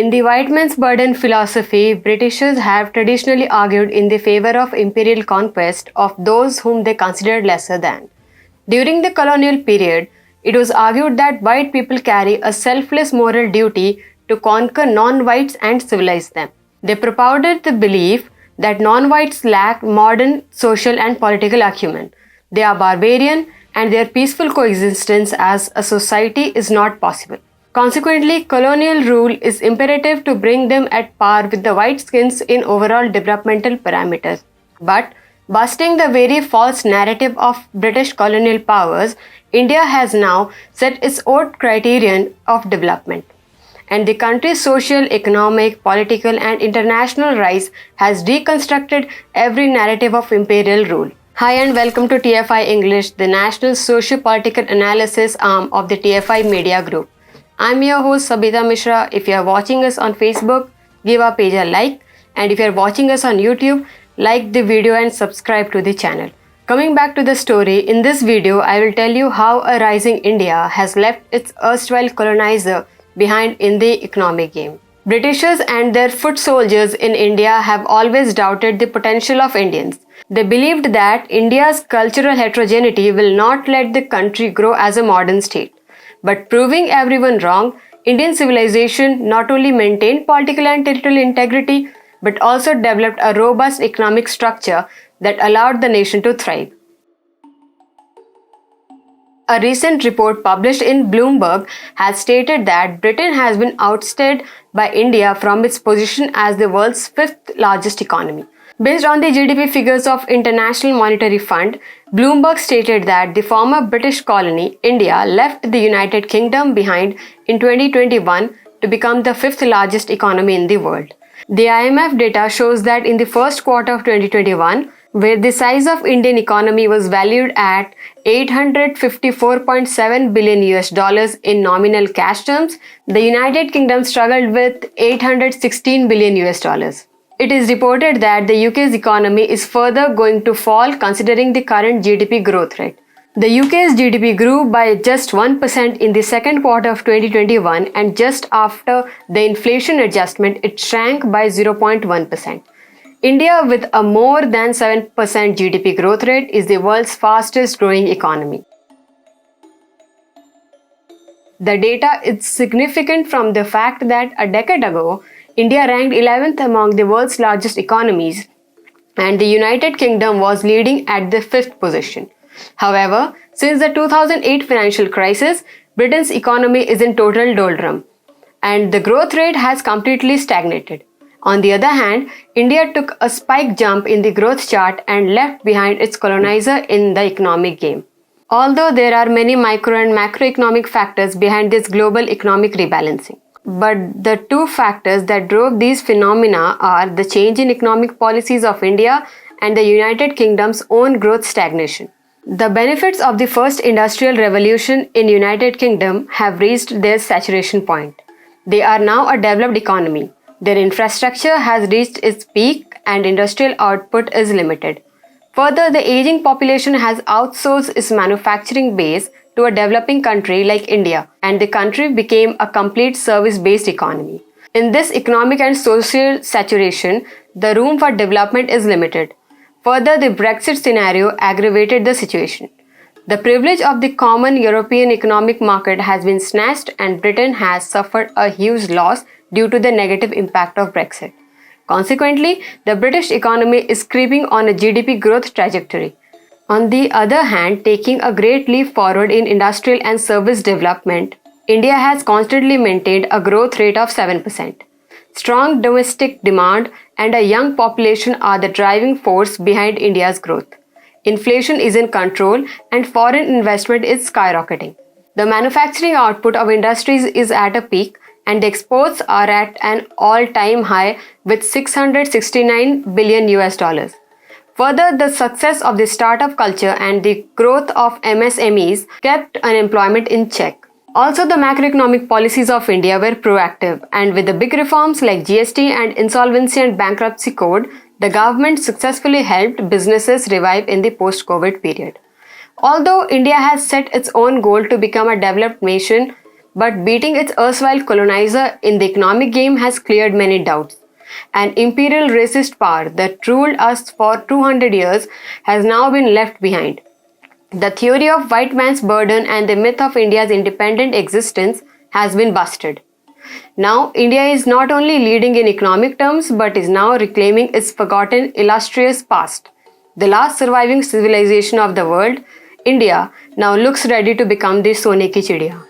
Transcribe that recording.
In the white man's burden philosophy, Britishers have traditionally argued in the favor of imperial conquest of those whom they considered lesser than. During the colonial period, it was argued that white people carry a selfless moral duty to conquer non-whites and civilize them. They propounded the belief that non-whites lack modern social and political acumen. They are barbarian and their peaceful coexistence as a society is not possible. Consequently, colonial rule is imperative to bring them at par with the white skins in overall developmental parameters. But, busting the very false narrative of British colonial powers, India has now set its own criterion of development. And the country's social, economic, political, and international rise has reconstructed every narrative of imperial rule. Hi and welcome to TFI English, the national socio-political analysis arm of the TFI Media Group. I'm your host Sabita Mishra. If you are watching us on Facebook, give our page a like, and if you are watching us on YouTube, like the video and subscribe to the channel. Coming back to the story, in this video I will tell you how a rising India has left its erstwhile colonizer behind in the economic game. Britishers and their foot soldiers in India have always doubted the potential of Indians. They believed that India's cultural heterogeneity will not let the country grow as a modern state. But proving everyone wrong, Indian civilization not only maintained political and territorial integrity, but also developed a robust economic structure that allowed the nation to thrive. A recent report published in Bloomberg has stated that Britain has been ousted by India from its position as the world's fifth largest economy. Based on the GDP figures of International Monetary Fund, Bloomberg stated that the former British colony, India, left the United Kingdom behind in 2021 to become the fifth largest economy in the world. The IMF data shows that in the first quarter of 2021, where the size of Indian economy was valued at $854.7 billion in nominal cash terms, the United Kingdom struggled with $816 billion. It is reported that the UK's economy is further going to fall considering the current GDP growth rate. The UK's GDP grew by just 1% in the second quarter of 2021, and just after the inflation adjustment, it shrank by 0.1%. India, with a more than 7% GDP growth rate, is the world's fastest growing economy. The data is significant from the fact that a decade ago, India ranked 11th among the world's largest economies, and the United Kingdom was leading at the 5th position. However, since the 2008 financial crisis, Britain's economy is in total doldrum, and the growth rate has completely stagnated. On the other hand, India took a spike jump in the growth chart and left behind its colonizer in the economic game. Although there are many micro and macroeconomic factors behind this global economic rebalancing. But the two factors that drove these phenomena are the change in economic policies of India and the United Kingdom's own growth stagnation. The benefits of the first industrial revolution in United Kingdom have reached their saturation point. They are now a developed economy. Their infrastructure has reached its peak and industrial output is limited. Further, the aging population has outsourced its manufacturing base to a developing country like India, and the country became a complete service-based economy. In this economic and social saturation, the room for development is limited. Further, the Brexit scenario aggravated the situation. The privilege of the common European economic market has been snatched, and Britain has suffered a huge loss due to the negative impact of Brexit. Consequently, the British economy is creeping on a GDP growth trajectory. On the other hand, taking a great leap forward in industrial and service development, India has constantly maintained a growth rate of 7%. Strong domestic demand and a young population are the driving force behind India's growth. Inflation is in control and foreign investment is skyrocketing. The manufacturing output of industries is at a peak, and the exports are at an all-time high with $669 billion. Further, the success of the startup culture and the growth of MSMEs kept unemployment in check. Also, the macroeconomic policies of India were proactive, and with the big reforms like GST and Insolvency and Bankruptcy Code, the government successfully helped businesses revive in the post-COVID period. Although India has set its own goal to become a developed nation But beating its erstwhile colonizer in the economic game has cleared many doubts. An imperial racist power that ruled us for 200 years has now been left behind. The theory of white man's burden and the myth of India's independent existence has been busted. Now, India is not only leading in economic terms but is now reclaiming its forgotten illustrious past. The last surviving civilization of the world, India, now looks ready to become the Sone ki Chidiya.